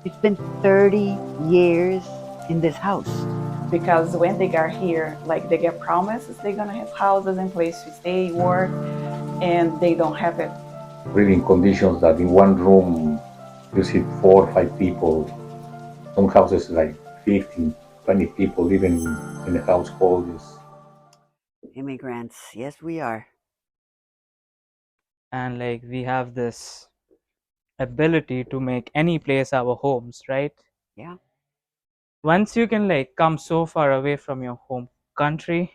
It's been 30 years in this house. Because when they got here, like they get promises they're gonna have houses and place to stay, work, and they don't have it. Living conditions that in one room you see 4 or 5 people. Some houses like 15, 20 people living in a household is Immigrants, yes, we are. And like we have this ability to make any place our homes, right? Yeah, Once you can like come so far away from your home country,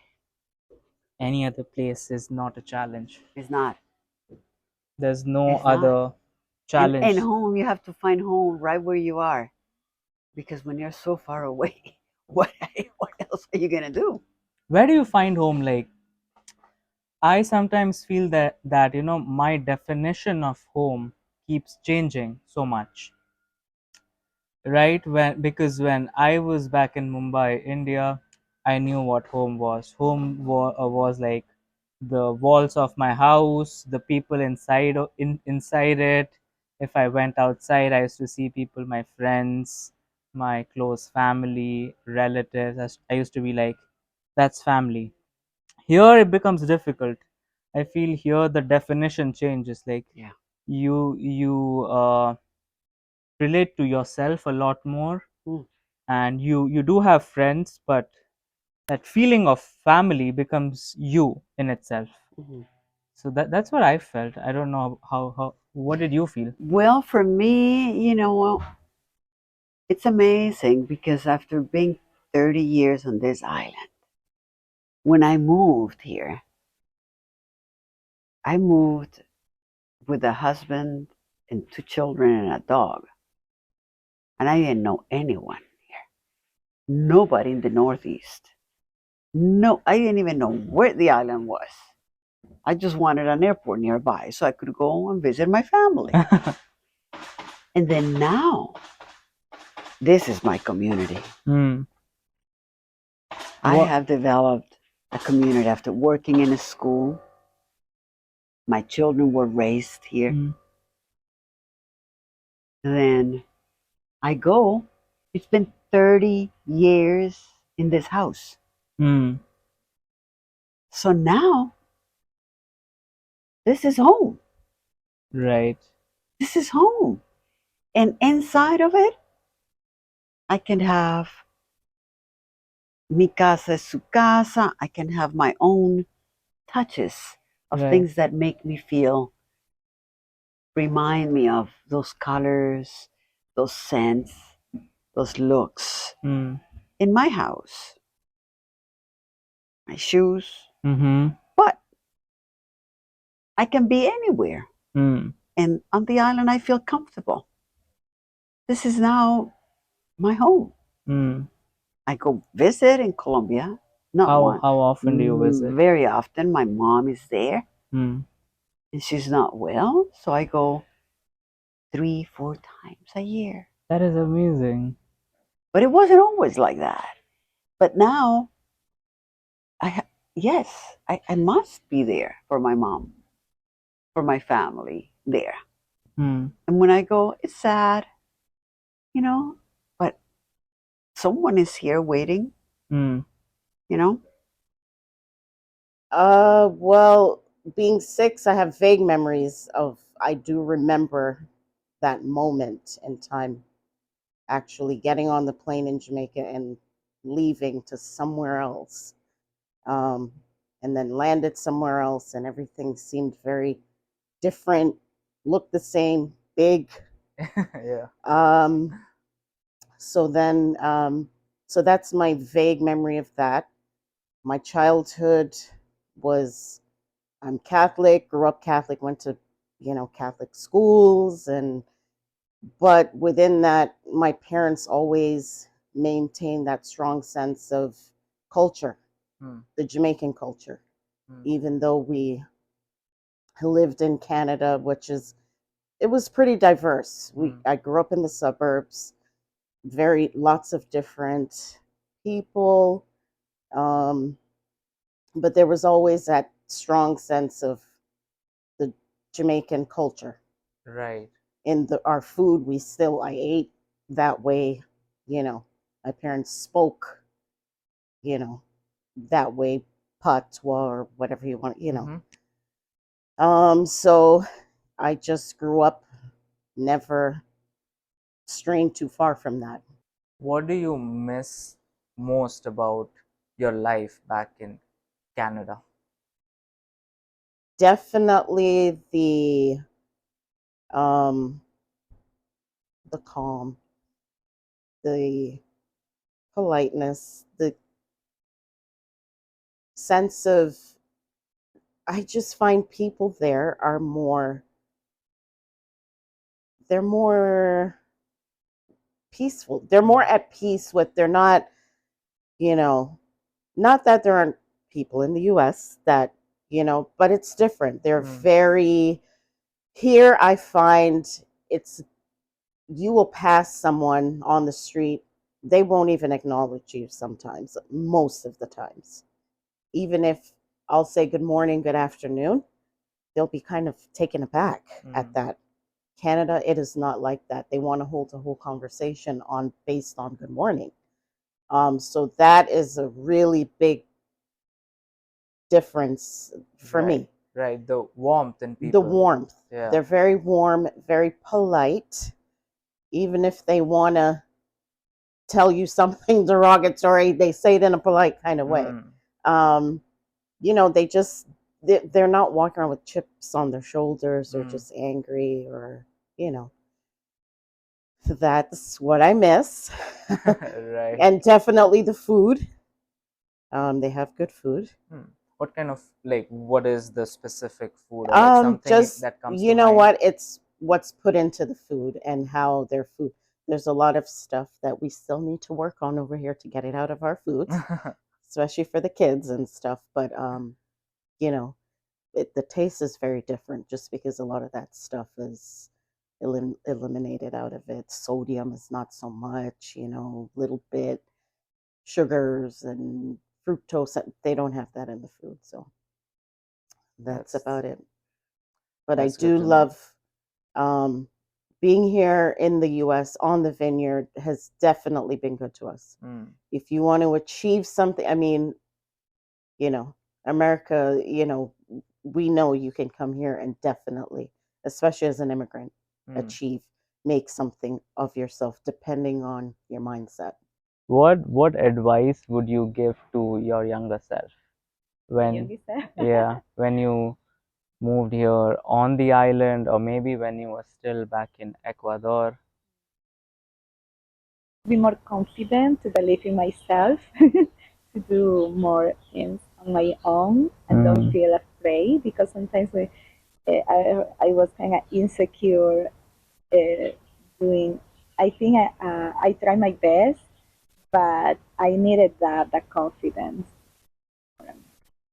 any other place is not a challenge. it's not. There's no It's not. other And challenge. home, you have to find home right where you are. Because when you're so far away, what, what else are you going to do? Where do you find home? Like I sometimes feel that my definition of home keeps changing so much, right? Because when I was back in Mumbai, India, I knew what home was. Was like the walls of my house, the people inside it. If I went outside, I used to see people, my friends, my close family, relatives. I used to be like, that's family. Here it becomes difficult. I feel here the definition changes. Like Yeah. you relate to yourself a lot more, Mm. and you do have friends, but that feeling of family becomes you in itself. Hmm. So that's what I felt. I don't know how what did you feel? Well, for me, it's amazing because after being 30 years on this island, when I moved here, I moved with a husband and 2 children and a dog. And I didn't know anyone here. Nobody in the Northeast. No, I didn't even know where the island was. I just wanted an airport nearby so I could go and visit my family. And then now, this is my community. Hmm. I What? have developed a community after working in a school. My children were raised here. Hmm. Then I go. It's been 30 years in this house. Hmm. So now, this is home. Right. This is home. And inside of it, I can have mi casa es su casa. I can have my own touches of Right. things that make me feel, remind me of those colors, those scents, those looks Hmm. in my house, my shoes. Mm-hmm. But I can be anywhere. Hmm. And on the island, I feel comfortable. This is now my home. Hmm. I go visit in Colombia, not how one, how often do you visit? very often. My mom is there Hmm. and she's not well. So I go 3, 4 times a year. That is amazing. But it wasn't always like that. But now, yes, I must be there for my mom, for my family there. Hmm. And when I go, it's sad, you know, but someone is here waiting, Hmm. you know. Well, being 6, I have vague memories of, I do remember that moment in time, actually getting on the plane in Jamaica and leaving to somewhere else. Um, and then landed somewhere else, and everything seemed very different, looked the same, big. Yeah. Um, so then, so that's my vague memory of that. My childhood was, I'm Catholic, grew up Catholic, went to, Catholic schools, and but within that, my parents always maintained that strong sense of culture, Hmm. the Jamaican culture, Hmm. even though we lived in Canada, which is, it was pretty diverse. Hmm. I grew up in the suburbs, very lots of different people, um, but there was always that strong sense of the Jamaican culture. Right. In our food, I ate that way, my parents spoke, that way, patois or whatever you want, So I just grew up, never straying too far from that. What do you miss most about your life back in Canada? Definitely um, the calm, the politeness, the sense of, I just find people there are more, they're more peaceful. They're more at peace with, they're not, you know, not that there aren't people in the US that, but it's different. They're very, here I find it's, you will pass someone on the street, they won't even acknowledge you sometimes, most of the times. Even if I'll say good morning, good afternoon, they'll be kind of taken aback at that. Canada, it is not like that. They want to hold a whole conversation on based on good morning. So that is a really big difference for me. Right, the warmth in The people. warmth. Yeah. They're very warm, very polite. Even if they want to tell you something derogatory, they say it in a polite kind of way. They just, they're not walking around with chips on their shoulders or just angry or, that's what I miss. Right. And definitely the food. They have good food. What kind of, like, what is the specific food, or like something Just, that comes you to know mind? what? It's what's put into the food and how their food. There's a lot of stuff that we still need to work on over here to get it out of our foods, especially for the kids and stuff. But the taste is very different just because a lot of that stuff is eliminated out of it. Sodium is not so much, little bit. Sugars and fructose, they don't have that in the food. So that's about it. But I do love being here in the US on the vineyard has definitely been good to us. If you want to achieve something, I mean, America, we know you can come here and definitely, especially as an immigrant, make something of yourself depending on your mindset. What advice would you give to your younger self when yeah, when you moved here on the island, or maybe when you were still back in Ecuador? Be more confident, to believe in myself, to do more things on my own, and don't feel afraid, because sometimes I was kind of insecure doing. I think I try my best, but I needed that confidence.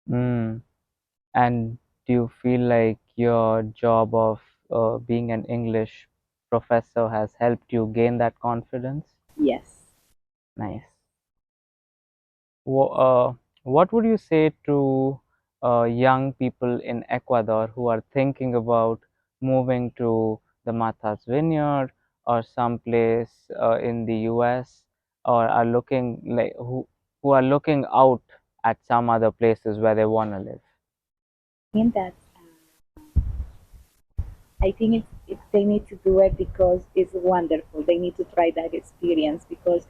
And do you feel like your job of being an English professor has helped you gain that confidence? Yes. Nice. What would you say to young people in Ecuador who are thinking about moving to the Martha's Vineyard or someplace in the US, or are looking like who are looking out at some other places where they want to live? think that I think they need to do it because it's wonderful. They need to try that experience because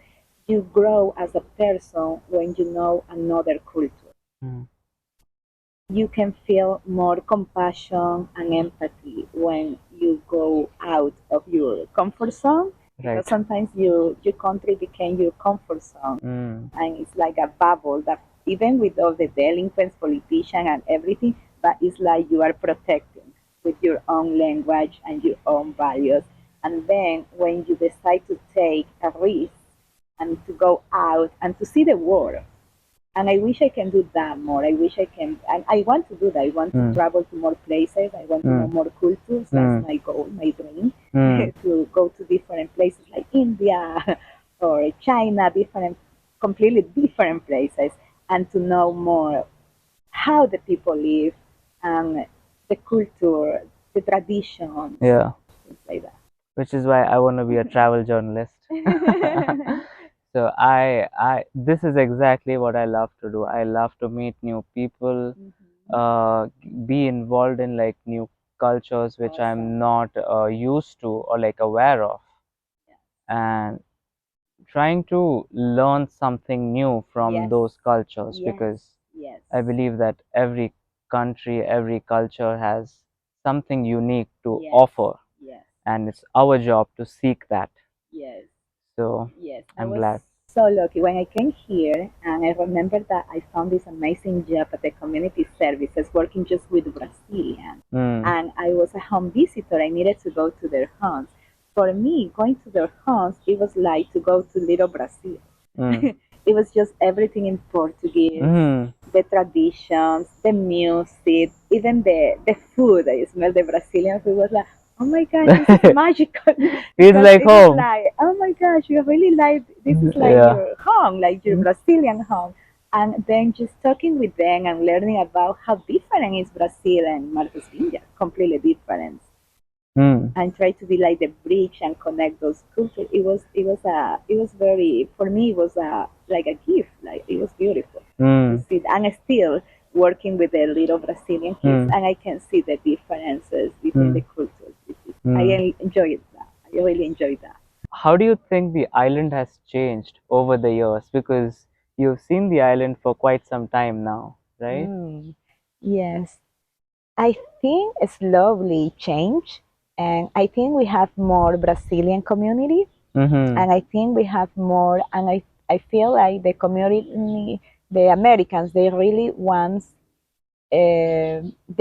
you grow as a person when you know another culture. You can feel more compassion and empathy when you go out of your comfort zone, because sometimes your country became your comfort zone, and it's like a bubble that even with all the delinquents, politicians, and everything, but it's like you are protecting with your own language and your own values. And then when you decide to take a risk and to go out and to see the world, and I wish I can do that more. I wish I can, and I want to do that. I want to travel to more places. I want to know more cultures. That's my goal, my dream, to go to different places like India or China, different, completely different places, and to know more how the people live and the culture, the traditions, Yeah. things like that. which is why I want to be a travel journalist. So this is exactly what I love to do. I love to meet new people, uh, be involved in like new cultures which I'm Awesome. not used to or like aware of, and trying to learn something new from Yes. those cultures, Yes. because Yes. I believe that every country, every culture has something unique to Yes. offer, Yes. and it's our job to seek that. Yes. So Yes. I I'm was glad. so lucky when I came here, and I remember that I found this amazing job at the community services working just with Brazilians. Mm, And I was a home visitor. I needed to go to their homes. For me, going to their homes, it was like to go to little Brazil. mm, It was just everything in Portuguese, mm. the traditions, the music, even the food. I smelled the Brazilian food. Was like, oh my gosh, this is magical. Feels Because like it is home. like, oh my gosh, you really like, this is like Yeah. your home, like your Mm, Brazilian home. And then just talking with them and learning about how different is Brazil and Martha's Vineyard, completely different, mm, and try to be like the bridge and connect those cultures. It was very, for me it was like a gift. Like it was beautiful to mm, see, and still working with the little Brazilian kids, mm, and I can see the differences between the mm, cultures. mm. I enjoyed that. I really enjoyed that. How do you think the island has changed over the years? Because you've seen the island for quite some time now, right? Yes, I think slowly change, and I think we have more Brazilian community, Mm-hmm. and I think we have more, and I feel like the community, the Americans, they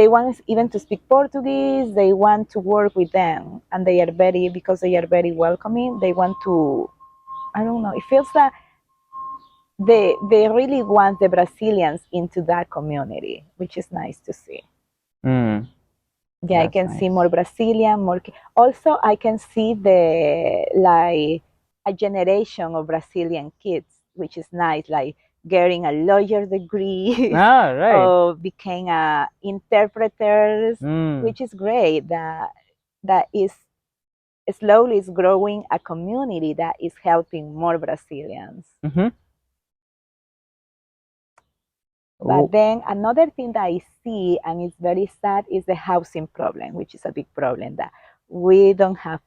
want even to speak Portuguese. They want to work with them, and they are very, because they are very welcoming. They want to, I don't know. It feels that they really want the Brazilians into that community, which is nice to see. Mm, Yeah, I that's can see nice. more Brazilian, more. Also, I can see the like a generation of Brazilian kids, which is nice, like getting a lawyer degree, Ah, right. or became interpreters, Mm, which is great. That is slowly is growing a community that is helping more Brazilians. mm-hmm. But Oh, then another thing that I see, and it's very sad, is the housing problem, which is a big problem, that we don't have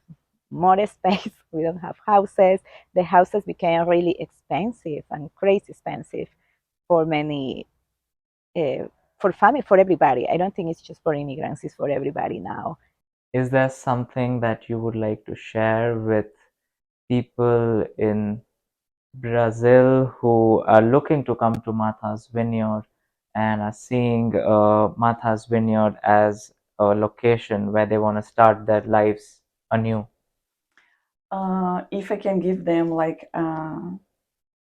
more space, we don't have houses. The houses became really expensive and crazy expensive for many, uh, for family, for everybody. I don't think it's just for immigrants, it's for everybody now. is there something that you would like to share with people in Brazil who are looking to come to Martha's Vineyard and are seeing Martha's Vineyard as a location where they want to start their lives anew? If I can give them like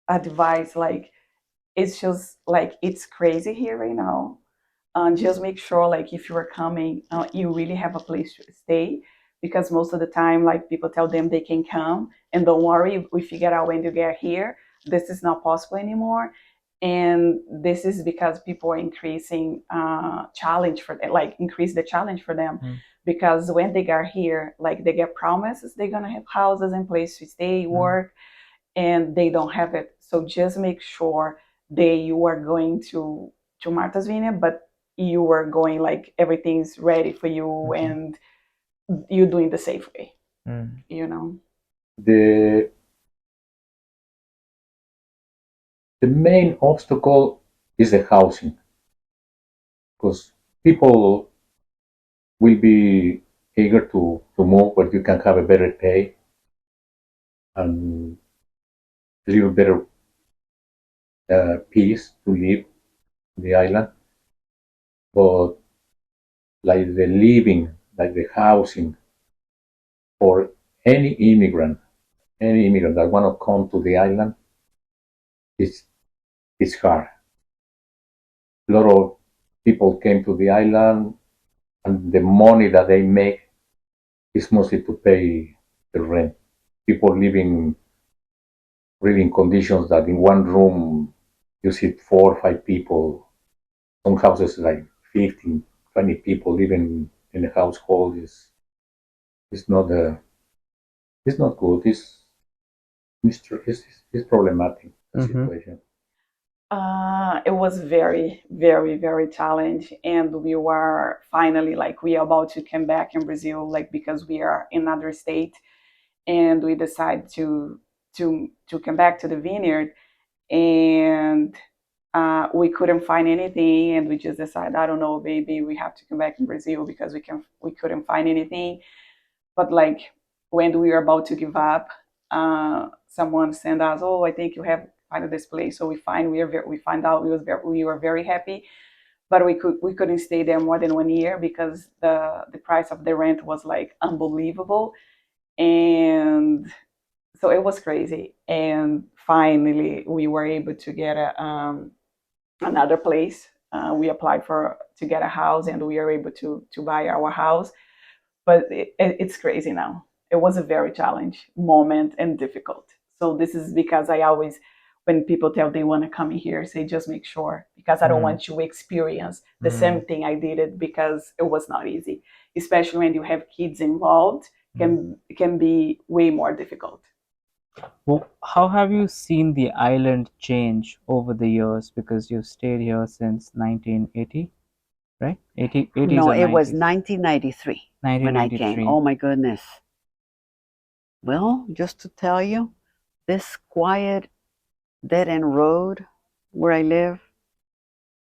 advice, like it's just like it's crazy here right now. Just make sure like if you are coming, you really have a place to stay, because most of the time like people tell them they can come, and don't worry, we figure out when you get here this is not possible anymore. And this is because people are increasing challenge for them, like increase the challenge for them, Mm, because when they get here, like they get promises they're gonna have houses and place to stay, mm, work, and they don't have it. So just make sure that you are going to Martha's Vineyard, but you are going like everything's ready for you, mhm, and you're doing the safe way, mm, you know. The the main obstacle is the housing, because people will be eager to move where you can have a better pay and a little better peace to live in the island. But like the living, like the housing for any immigrant that want to come to the island, it's it's hard. A lot of people came to the island, and the money that they make is mostly to pay the rent. People living really in conditions that in one room you see 4 or 5 people. Some houses like 15, 20 people living in a household is not It's not good. It's problematic, the situation. It was very, very, very challenging, and we were finally like we are about to come back in Brazil, like because we are in another state, and we decided to come back to the vineyard, and we couldn't find anything, and we just decided, I don't know, maybe we have to come back in Brazil because we couldn't find anything. But like when we were about to give up, someone sent us, "Oh, I think you have found this place." So we find out we were very happy, but we couldn't stay there more than 1 year because the price of the rent was like unbelievable, and so it was crazy. And finally, we were able to get another place. We applied for to get a house, and we were able to buy our house. But it's crazy now. It was a very challenging moment and difficult. So this is because I always, when people tell they want to come in here, say just make sure, because I don't want you to experience the same thing I did it, because it was not easy, especially when you have kids involved. Can be way more difficult. Well, how have you seen the island change over the years? Because you've stayed here since 1980, right? 80s No, or it was 90s? 1993 when I came. 1993. Oh my goodness. Well, just to tell you, this quiet dead end road where I live,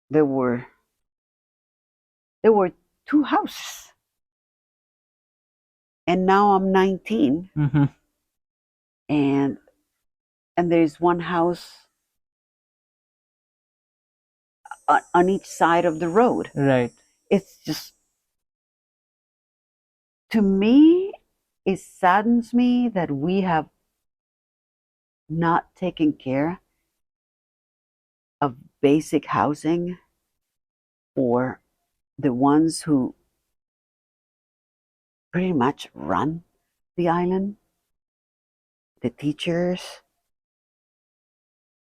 there were two houses. And now I'm 19, Mm-hmm. and there's one house on each side of the road. Right. It's just, to me, it saddens me that we have not taken care of basic housing for the ones who pretty much run the island, the teachers,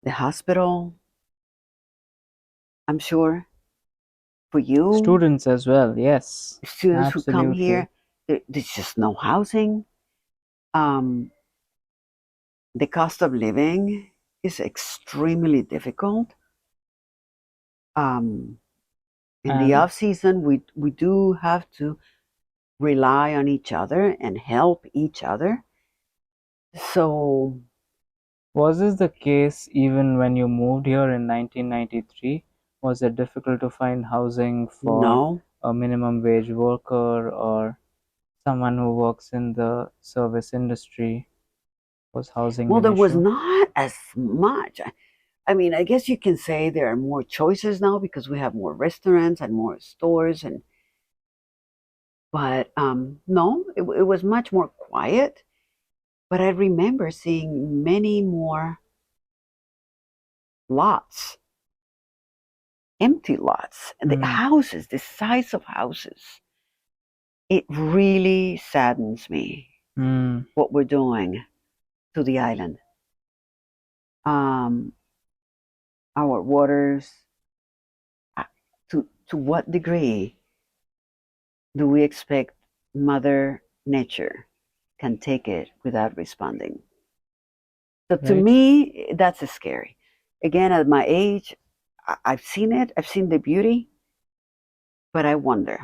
the hospital. I'm sure for you, Students as well, yes. students who come Absolutely. here, there's just no housing. Um, the cost of living is extremely difficult. Um, in the And off season, we do have to rely on each other and help each other. So was this the case even when you moved here in 1993? Was it difficult to find housing for no, a minimum wage worker or someone who works in the service industry? Was housing well, an there was issue? not as much. I mean, I guess you can say there are more choices now because we have more restaurants and more stores, and but no, it was much more quiet. But I remember seeing many more lots, empty lots, and the Mm, houses, the size of houses. It really saddens me mm, what we're doing to the island. Um, our waters. To what degree do we expect Mother Nature can take it without responding? So to right? me, that's scary. Again, at my age, I've seen it. I've seen the beauty, but I wonder.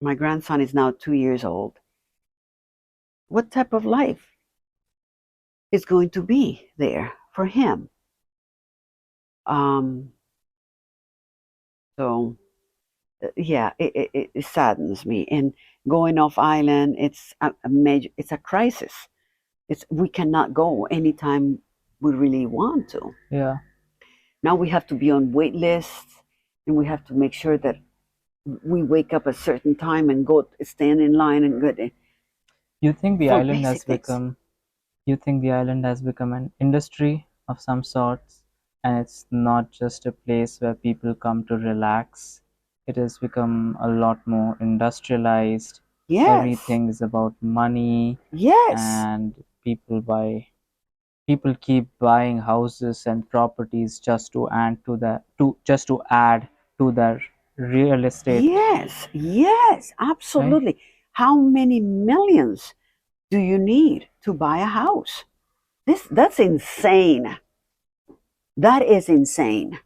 My grandson is now 2 years old. What type of life is going to be there for him? Um, so yeah, it saddens me. And going off island, it's a major, it's a crisis. We cannot go anytime we really want to. Yeah. Now we have to be on wait lists, and we have to make sure that we wake up a certain time and go stand in line and go You think the for island basic has things. become you think the island has become an industry of some sorts, and it's not just a place where people come to relax. It has become a lot more industrialized. Yes, Everything is about money, yes, and people keep buying houses and properties just to add to their real estate, yes, right? absolutely. How many millions do you need to buy a house. That's insane. That is insane.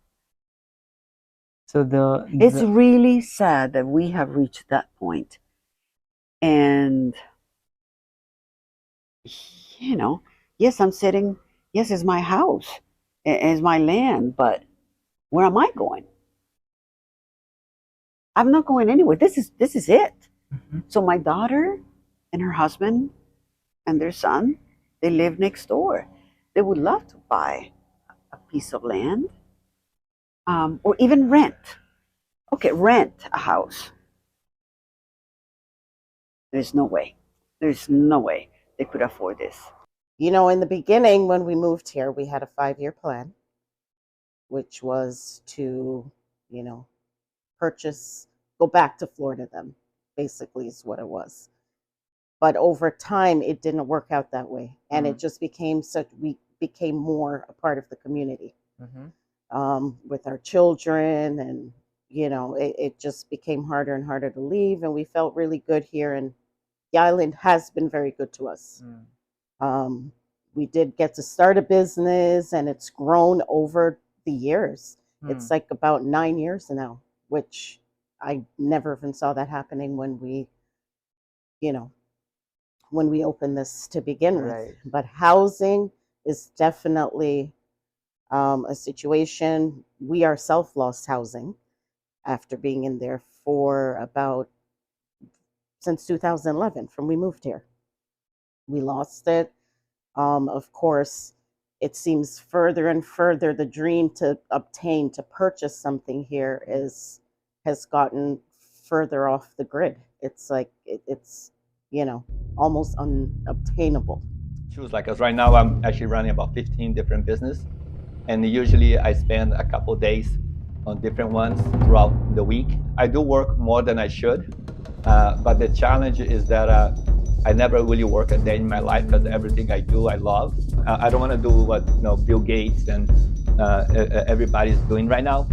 So It's really sad that we have reached that point. And you know, yes, I'm sitting. Yes, it's my house, it's my land, but where am I going? I'm not going anywhere. This is it. Mhm. So my daughter and her husband and their son, they live next door. They would love to buy a piece of land, or even rent. Okay, rent a house. There's no way. There's no way they could afford this. You know, in the beginning, when we moved here, we had a 5-year plan, which was to, you know, go back to Florida then, basically is what it was. But over time, it didn't work out that way. And it just we became more a part of the community, with our children. And, you know, it just became harder and harder to leave. And we felt really good here. And the island has been very good to us. We did get to start a business, and it's grown over the years. It's like about 9 years now, which I never even saw that happening when we, you know, when we opened this to begin with. Right. But housing is definitely a situation. We ourselves lost housing after being in there for about since 2011, from we moved here. We lost it. Of course, it seems further and further the dream to purchase something here has gotten further off the grid. It's like it's you know, almost unobtainable. Choose like us right now, I'm actually running about 15 different business, and usually I spend a couple days on different ones throughout the week. I do work more than I should, but the challenge is that I never really work a day in my life because everything I do I love. I don't want to do what Bill Gates and everybody's doing right now.